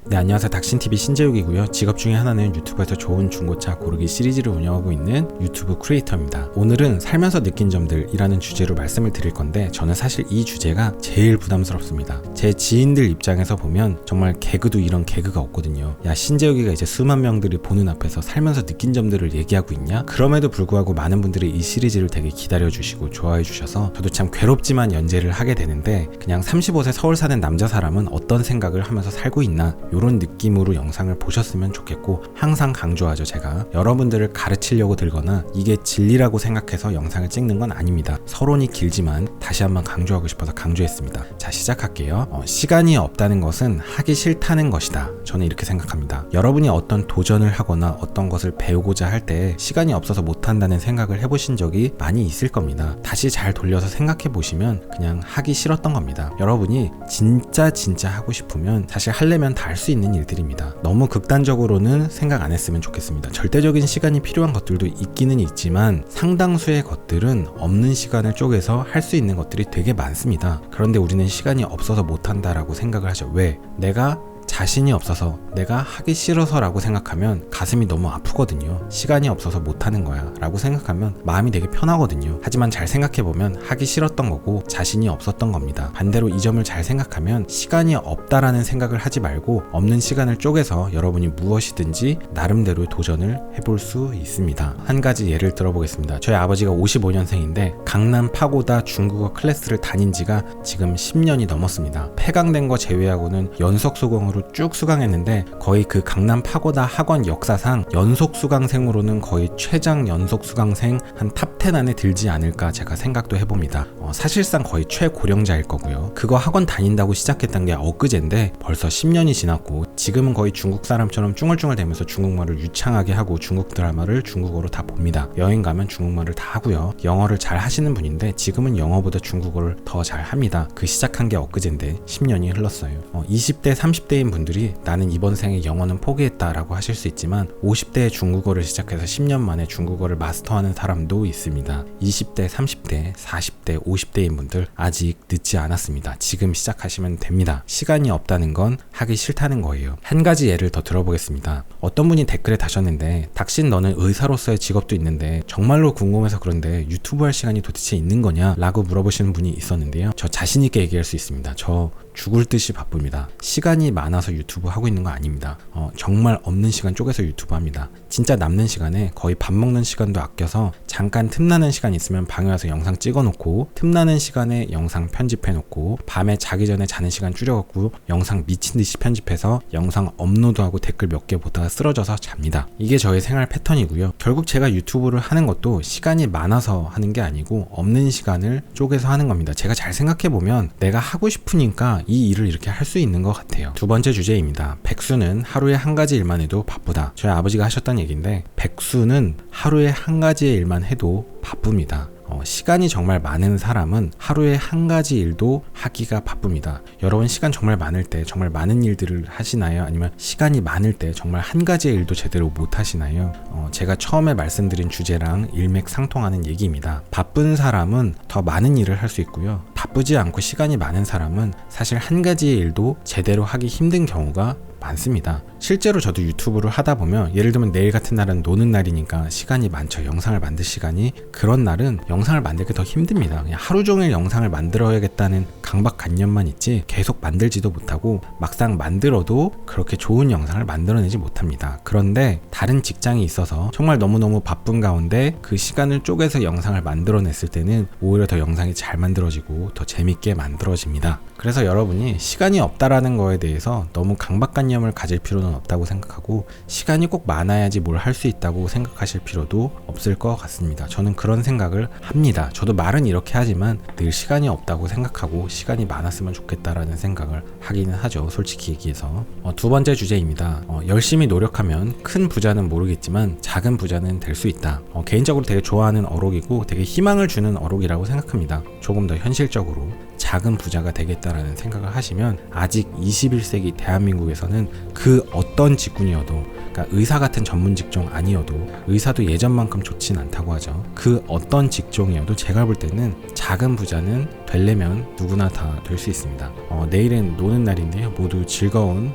네, 안녕하세요. 닥신TV 신재욱이고요. 직업 중에 하나는 유튜브에서 좋은 중고차 고르기 시리즈를 운영하고 있는 유튜브 크리에이터입니다. 오늘은 살면서 느낀 점들이라는 주제로 말씀을 드릴 건데, 저는 사실 이 주제가 제일 부담스럽습니다. 제 지인들 입장에서 보면 정말 개그도 이런 개그가 없거든요. 야, 신재욱이가 이제 수만 명들이 보는 앞에서 살면서 느낀 점들을 얘기하고 있냐? 그럼에도 불구하고 많은 분들이 이 시리즈를 되게 기다려주시고 좋아해 주셔서 저도 참 괴롭지만 연재를 하게 되는데, 그냥 35세 서울 사는 남자 사람은 어떤 생각을 하면서 살고 있나, 이런 느낌으로 영상을 보셨으면 좋겠고, 항상 강조하죠. 제가 여러분들을 가르치려고 들거나 이게 진리라고 생각해서 영상을 찍는 건 아닙니다. 서론이 길지만 다시 한번 강조하고 싶어서 강조했습니다. 자, 시작할게요. 시간이 없다는 것은 하기 싫다는 것이다. 저는 이렇게 생각합니다. 여러분이 어떤 도전을 하거나 어떤 것을 배우고자 할 때 시간이 없어서 못한다는 생각을 해보신 적이 많이 있을 겁니다. 다시 잘 돌려서 생각해 보시면 그냥 하기 싫었던 겁니다. 여러분이 진짜 하고 싶으면 사실 하려면 다 할 수 있는 일들입니다. 너무 극단적으로는 생각 안 했으면 좋겠습니다. 절대적인 시간이 필요한 것들도 있기는 있지만 상당수의 것들은 없는 시간을 쪼개서 할 수 있는 것들이 되게 많습니다. 그런데 우리는 시간이 없어서 못한다라고 생각을 하죠. 왜? 내가 자신이 없어서, 내가 하기 싫어서 라고 생각하면 가슴이 너무 아프거든요. 시간이 없어서 못하는 거야 라고 생각하면 마음이 되게 편하거든요. 하지만 잘 생각해보면 하기 싫었던 거고 자신이 없었던 겁니다. 반대로 이 점을 잘 생각하면 시간이 없다라는 생각을 하지 말고 없는 시간을 쪼개서 여러분이 무엇이든지 나름대로 도전을 해볼 수 있습니다. 한 가지 예를 들어보겠습니다. 저희 아버지가 55년생인데 강남 파고다 중국어 클래스를 다닌 지가 지금 10년이 넘었습니다. 폐강된 거 제외하고는 연속 수강으로 쭉 수강했는데, 거의 그 강남 파고다 학원 역사상 연속 수강생으로는 거의 최장 연속 수강생 한 탑 10 안에 들지 않을까 제가 생각도 해봅니다. 사실상 거의 최고령자일 거고요. 그거 학원 다닌다고 시작했던 게 엊그제인데 벌써 10년이 지났고, 지금은 거의 중국 사람처럼 쭝얼쭝얼대면서 중국말을 유창하게 하고 중국 드라마를 중국어로 다 봅니다. 여행 가면 중국말을 다 하고요. 영어를 잘 하시는 분인데 지금은 영어보다 중국어를 더 잘 합니다. 그 시작한 게 엊그제인데 10년이 흘렀어요. 20대 30대인 분들이 나는 이번 생에 영어는 포기했다라고 하실 수 있지만 50대에 중국어를 시작해서 10년 만에 중국어를 마스터하는 사람도 있습니다. 20대, 30대, 40대, 50대인 분들 아직 늦지 않았습니다. 지금 시작하시면 됩니다. 시간이 없다는 건 하기 싫다는 거예요. 한 가지 예를 더 들어보겠습니다. 어떤 분이 댓글에 다셨는데, 닥신 너는 의사로서의 직업도 있는데 정말로 궁금해서 그런데 유튜브 할 시간이 도대체 있는 거냐? 라고 물어보시는 분이 있었는데요. 저 자신 있게 얘기할 수 있습니다. 저 죽을 듯이 바쁩니다. 시간이 많아서 유튜브 하고 있는 거 아닙니다. 정말 없는 시간 쪼개서 유튜브 합니다. 진짜 남는 시간에 거의 밥 먹는 시간도 아껴서 잠깐 틈나는 시간 있으면 방에 와서 영상 찍어놓고, 틈나는 시간에 영상 편집해놓고, 밤에 자기 전에 자는 시간 줄여갖고 영상 미친듯이 편집해서 영상 업로드하고 댓글 몇 개 보다가 쓰러져서 잡니다. 이게 저의 생활 패턴이고요. 결국 제가 유튜브를 하는 것도 시간이 많아서 하는 게 아니고 없는 시간을 쪼개서 하는 겁니다. 제가 잘 생각해보면 내가 하고 싶으니까 이 일을 이렇게 할 수 있는 것 같아요. 두 번째 주제입니다. 백수는 하루에 한 가지 일만 해도 바쁘다. 저희 아버지가 하셨던 얘기인데, 백수는 하루에 한 가지의 일만 해도 바쁩니다. 시간이 정말 많은 사람은 하루에 한 가지 일도 하기가 바쁩니다. 여러분 시간 정말 많을 때 정말 많은 일들을 하시나요? 아니면 시간이 많을 때 정말 한 가지의 일도 제대로 못 하시나요? 제가 처음에 말씀드린 주제랑 일맥상통하는 얘기입니다. 바쁜 사람은 더 많은 일을 할 수 있고요. 바쁘지 않고 시간이 많은 사람은 사실 한 가지의 일도 제대로 하기 힘든 경우가 많습니다. 실제로 저도 유튜브를 하다 보면, 예를 들면 내일 같은 날은 노는 날이니까 시간이 많죠. 영상을 만들 시간이. 그런 날은 영상을 만들기 더 힘듭니다. 그냥 하루 종일 영상을 만들어야겠다는 강박관념만 있지 계속 만들지도 못하고, 막상 만들어도 그렇게 좋은 영상을 만들어내지 못합니다. 그런데 다른 직장이 있어서 정말 너무너무 바쁜 가운데 그 시간을 쪼개서 영상을 만들어냈을 때는 오히려 더 영상이 잘 만들어지고 더 재밌게 만들어집니다. 그래서 여러분이 시간이 없다라는 거에 대해서 너무 강박관념을 가질 필요는 없다고 생각하고, 시간이 꼭 많아야지 뭘 할 수 있다고 생각하실 필요도 없을 것 같습니다. 저는 그런 생각을 합니다. 저도 말은 이렇게 하지만 늘 시간이 없다고 생각하고 시간이 많았으면 좋겠다라는 생각을 하기는 하죠. 솔직히 얘기해서. 두 번째 주제입니다. 열심히 노력하면 큰 부자는 모르겠지만 작은 부자는 될 수 있다. 개인적으로 되게 좋아하는 어록이고 되게 희망을 주는 어록이라고 생각합니다. 조금 더 현실적으로 작은 부자가 되겠다라는 생각을 하시면, 아직 21세기 대한민국에서는 그 어떤 직군이어도, 그러니까 의사 같은 전문 직종 아니어도, 의사도 예전만큼 좋진 않다고 하죠. 그 어떤 직종이어도 제가 볼 때는 작은 부자는 되려면 누구나 다 될 수 있습니다. 내일은 노는 날인데요. 모두 즐거운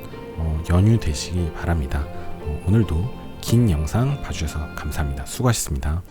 연휴 되시기 바랍니다. 오늘도 긴 영상 봐주셔서 감사합니다. 수고하셨습니다.